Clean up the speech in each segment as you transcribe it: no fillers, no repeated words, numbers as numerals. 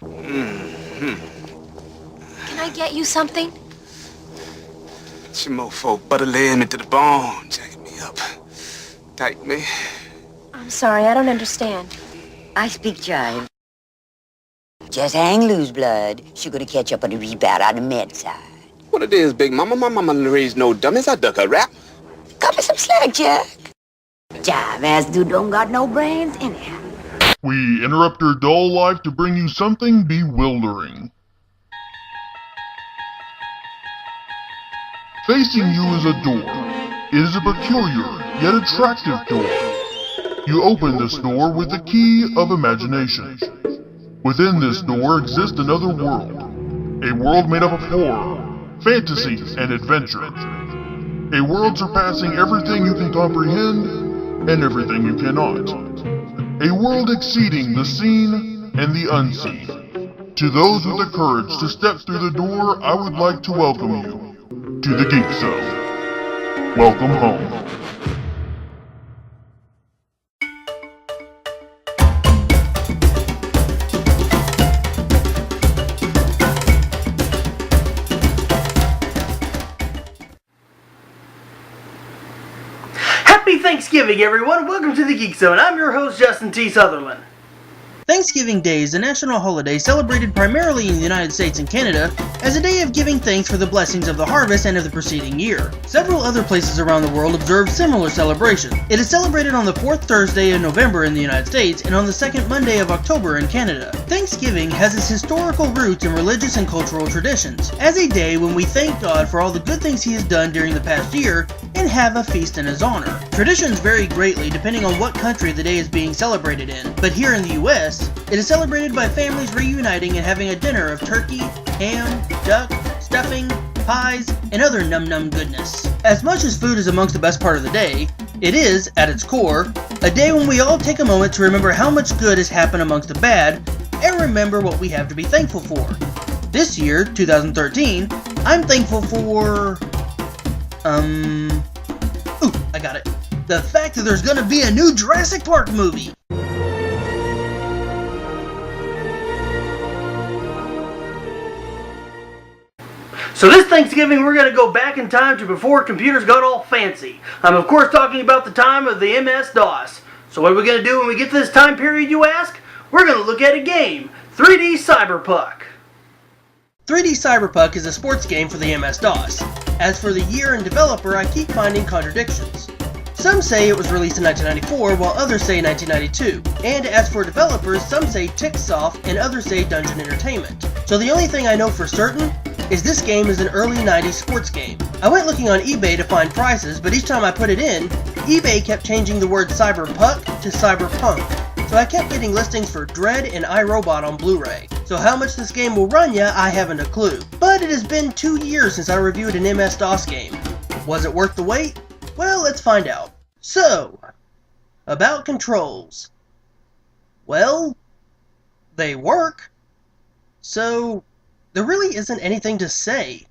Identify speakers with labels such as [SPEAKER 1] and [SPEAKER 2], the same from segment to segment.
[SPEAKER 1] Can I get you something?
[SPEAKER 2] Mofo butter laying me to the bone, jacking me up. Tight me.
[SPEAKER 1] I'm sorry, I don't understand.
[SPEAKER 3] I speak jive. Just hang loose, blood. She gonna catch up on the rebound on the med side.
[SPEAKER 2] What it is, Big Mama? My mama didn't raise no dummies. I duck a rap.
[SPEAKER 3] Cut me some slack, Jack. Jive ass dude don't got no brains anyhow.
[SPEAKER 4] We interrupt your dull life to bring you something bewildering. Facing you is a door. It is a peculiar, yet attractive door. You open this door with the key of imagination. Within this door exists another world. A world made up of horror, fantasy, and adventure. A world surpassing everything you can comprehend and everything you cannot. A world exceeding the seen and the unseen. To those with the courage to step through the door, I would like to welcome you to the Geek Zone. Welcome home.
[SPEAKER 5] Happy Thanksgiving, everyone! Welcome to the Geek Zone. I'm your host, Justin T. Sutherland. Thanksgiving Day is a national holiday celebrated primarily in the United States and Canada as a day of giving thanks for the blessings of the harvest and of the preceding year. Several other places around the world observe similar celebrations. It is celebrated on the 4th Thursday in November in the United States and on the 2nd Monday of October in Canada. Thanksgiving has its historical roots in religious and cultural traditions, as a day when we thank God for all the good things He has done during the past year and have a feast in His honor. Traditions vary greatly depending on what country the day is being celebrated in, but here in the US, it is celebrated by families reuniting and having a dinner of turkey, ham, duck, stuffing, pies, and other num-num goodness. As much as food is amongst the best part of the day, it is, at its core, a day when we all take a moment to remember how much good has happened amongst the bad, and remember what we have to be thankful for. This year, 2013, I'm thankful for... I got it. The fact that there's gonna be a new Jurassic Park movie! So this Thanksgiving, we're going to go back in time to before computers got all fancy. I'm of course talking about the time of the MS-DOS. So what are we going to do when we get to this time period, you ask? We're going to look at a game, 3D Cyberpunk. 3D Cyberpunk is a sports game for the MS-DOS. As for the year and developer, I keep finding contradictions. Some say it was released in 1994, while others say 1992. And as for developers, some say Ticksoft and others say Dungeon Entertainment. So the only thing I know for certain is this game is an early 90s sports game. I went looking on eBay to find prices, but each time I put it in, eBay kept changing the word cyberpunk to cyberpunk. So I kept getting listings for Dread and iRobot on Blu-ray. So how much this game will run ya, I haven't a clue. But it has been 2 years since I reviewed an MS-DOS game. Was it worth the wait? Well, let's find out. So, about controls. Well, they work. So, there really isn't anything to say.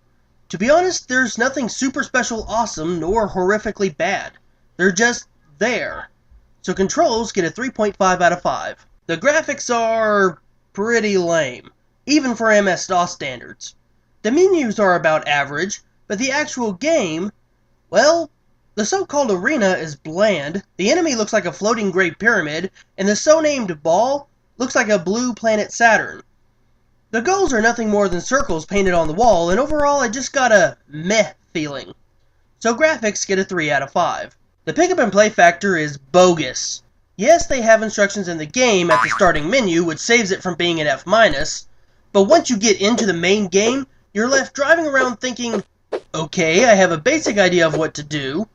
[SPEAKER 5] To be honest, there's nothing super special awesome nor horrifically bad. They're just there. So controls get a 3.5 out of 5. The graphics are pretty lame, even for MS-DOS standards. The menus are about average, but the actual game, well, the so-called arena is bland, the enemy looks like a floating great pyramid, and the so-named ball looks like a blue planet Saturn. The goals are nothing more than circles painted on the wall, and overall I just got a meh feeling. So graphics get a 3 out of 5. The pick up and play factor is bogus. Yes, they have instructions in the game at the starting menu, which saves it from being an F-, but once you get into the main game, you're left driving around thinking, okay, I have a basic idea of what to do,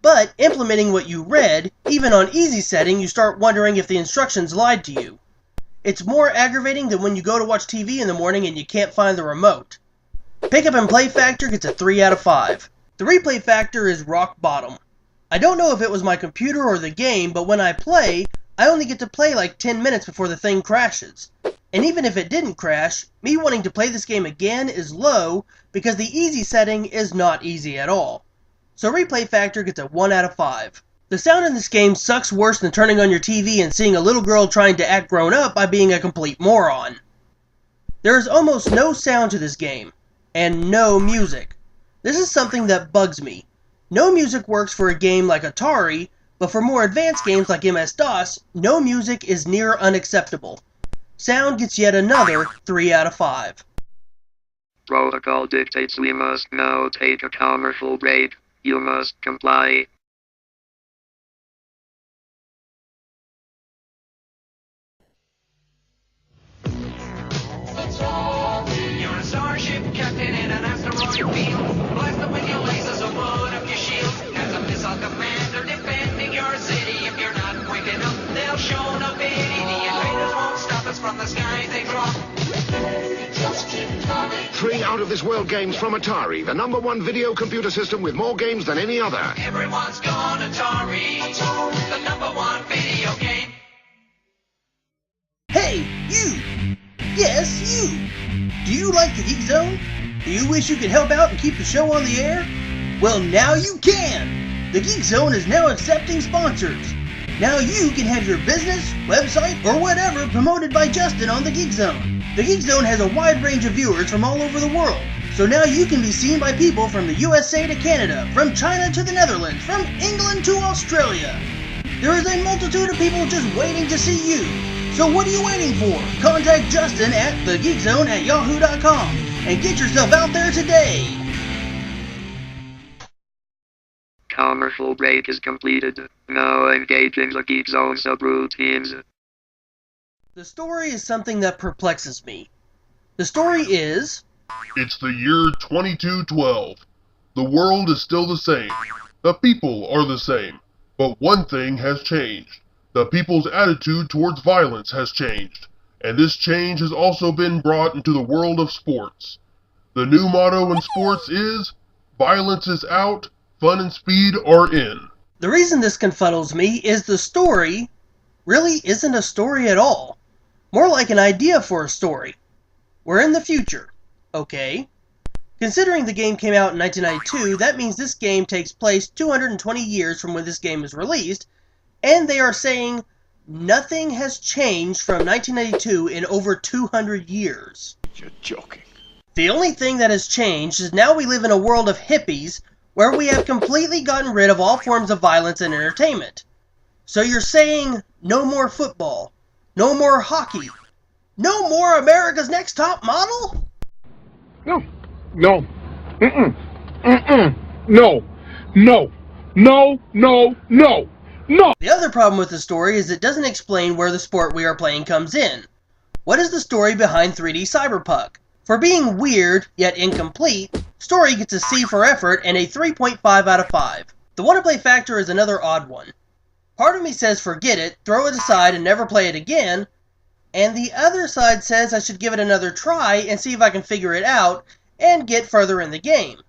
[SPEAKER 5] but implementing what you read, even on easy setting, you start wondering if the instructions lied to you. It's more aggravating than when you go to watch TV in the morning and you can't find the remote. Pick up and play factor gets a 3 out of 5. The replay factor is rock bottom. I don't know if it was my computer or the game, but when I play, I only get to play like 10 minutes before the thing crashes. And even if it didn't crash, me wanting to play this game again is low because the easy setting is not easy at all. So replay factor gets a 1 out of 5. The sound in this game sucks worse than turning on your TV and seeing a little girl trying to act grown up by being a complete moron. There is almost no sound to this game, and no music. This is something that bugs me. No music works for a game like Atari, but for more advanced games like MS-DOS, no music is near unacceptable. Sound gets yet another 3 out of 5.
[SPEAKER 6] Protocol dictates we must now take a commercial break. You must comply.
[SPEAKER 7] You're a starship captain in an asteroid field. Blast them with your lasers or put up your shield. As a missile commander defending your city. If you're not quick enough, they'll show no pity. The invaders won't stop us from the skies they drop.
[SPEAKER 8] 3 out-of-this-world games from Atari, the #1 video computer system with more games than any other.
[SPEAKER 7] Everyone's gone Atari. The #1 video game.
[SPEAKER 5] Hey, you! Yes, you! Do you like the Geek Zone? Do you wish you could help out and keep the show on the air? Well, now you can! The Geek Zone is now accepting sponsors. Now you can have your business, website, or whatever promoted by Justin on the Geek Zone. The Geek Zone has a wide range of viewers from all over the world, so now you can be seen by people from the USA to Canada, from China to the Netherlands, from England to Australia. There is a multitude of people just waiting to see you. So what are you waiting for? Contact Justin at thegeekzone@yahoo.com and get yourself out there today.
[SPEAKER 6] Commercial break is completed. Now engaging the Geek Zone subroutines.
[SPEAKER 5] The story is something that perplexes me. The story is...
[SPEAKER 4] It's the year 2212. The world is still the same. The people are the same. But one thing has changed. The people's attitude towards violence has changed. And this change has also been brought into the world of sports. The new motto in sports is, violence is out, fun and speed are in.
[SPEAKER 5] The reason this confuddles me is the story really isn't a story at all. More like an idea for a story. We're in the future. Okay. Considering the game came out in 1992, that means this game takes place 220 years from when this game is released, and they are saying nothing has changed from 1992 in over 200 years.
[SPEAKER 2] You're joking.
[SPEAKER 5] The only thing that has changed is now we live in a world of hippies where we have completely gotten rid of all forms of violence and entertainment. So you're saying no more football, no more hockey, no more America's Next Top Model?
[SPEAKER 9] No. No. Mm-mm. Mm-mm. No. No. No. No. No. No!
[SPEAKER 5] The other problem with the story is it doesn't explain where the sport we are playing comes in. What is the story behind 3D Cyberpunk? For being weird, yet incomplete, story gets a C for effort and a 3.5 out of 5. The wanna-play factor is another odd one. Part of me says forget it, throw it aside and never play it again, and the other side says I should give it another try and see if I can figure it out and get further in the game.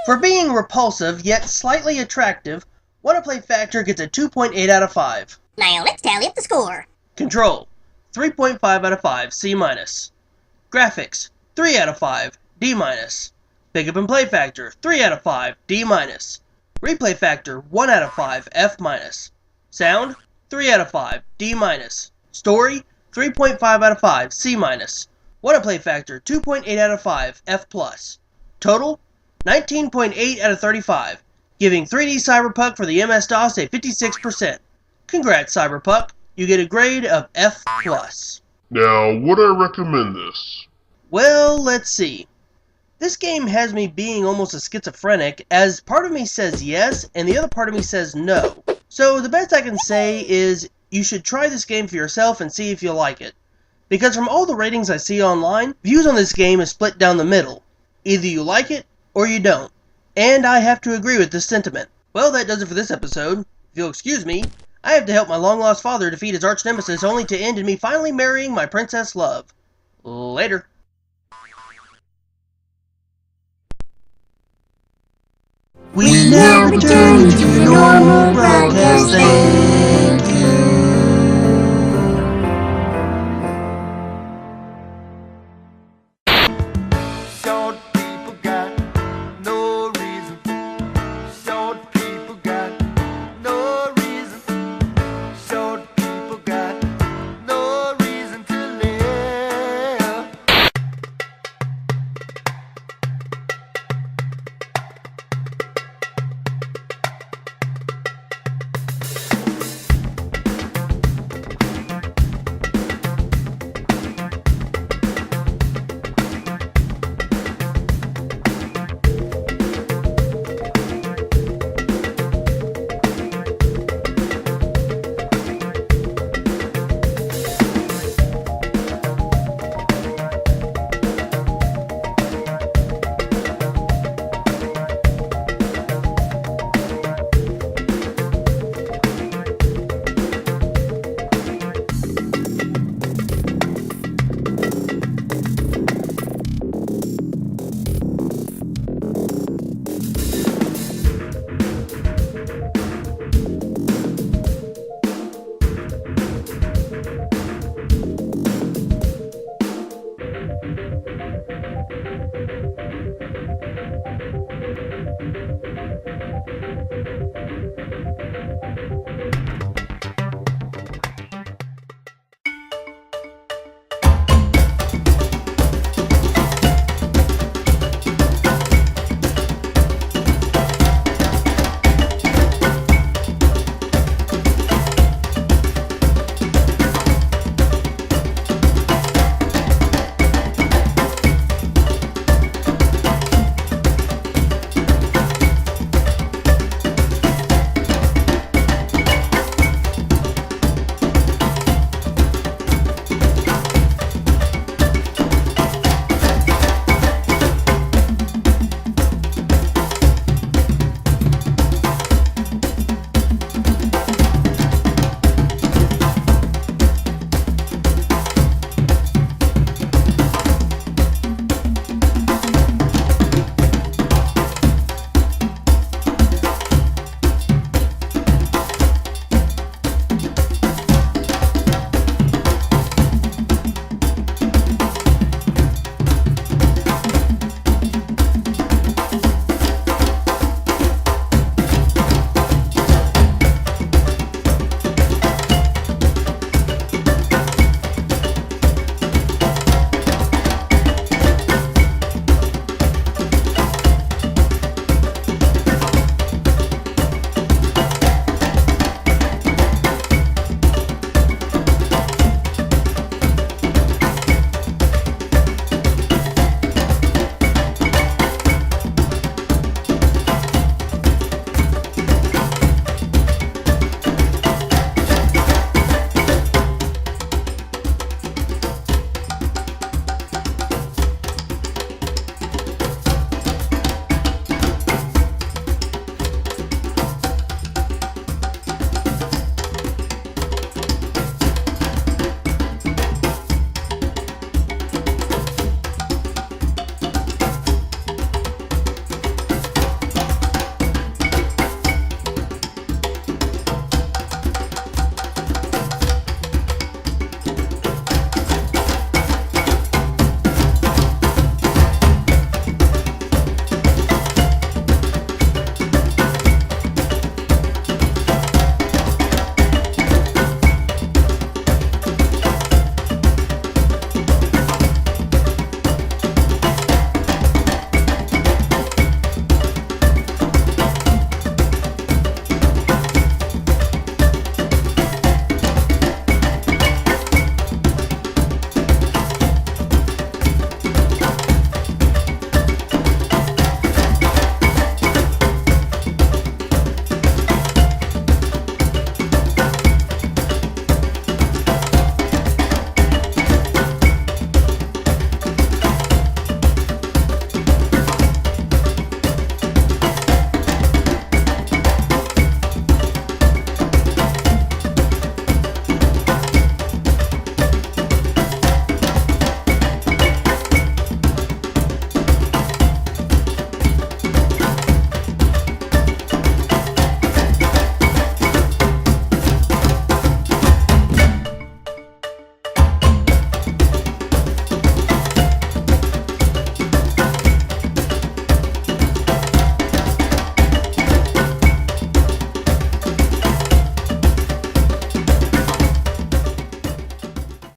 [SPEAKER 5] For being repulsive, yet slightly attractive, wanna-play factor gets a 2.8 out of 5.
[SPEAKER 10] Now let's tally up the score.
[SPEAKER 5] Control, 3.5 out of 5, C-. Graphics, 3 out of 5, D-. Pickup and play factor, 3 out of 5, D-. Replay factor, 1 out of 5, F-. Sound, 3 out of 5, D-. Story, 3.5 out of 5, C-. Wanna-play factor, 2.8 out of 5, F+. Total, 19.8 out of 35. Giving 3D Cyberpunk for the MS-DOS a 56%. Congrats, Cyberpunk. You get a grade of F+.
[SPEAKER 4] Now, would I recommend this?
[SPEAKER 5] Well, let's see. This game has me being almost a schizophrenic, as part of me says yes, and the other part of me says no. So the best I can say is, you should try this game for yourself and see if you like it. Because from all the ratings I see online, views on this game is split down the middle. Either you like it, or you don't. And I have to agree with this sentiment. Well, that does it for this episode. If you'll excuse me, I have to help my long-lost father defeat his arch-nemesis only to end in me finally marrying my princess love. Later.
[SPEAKER 10] We now return to normal broadcasting.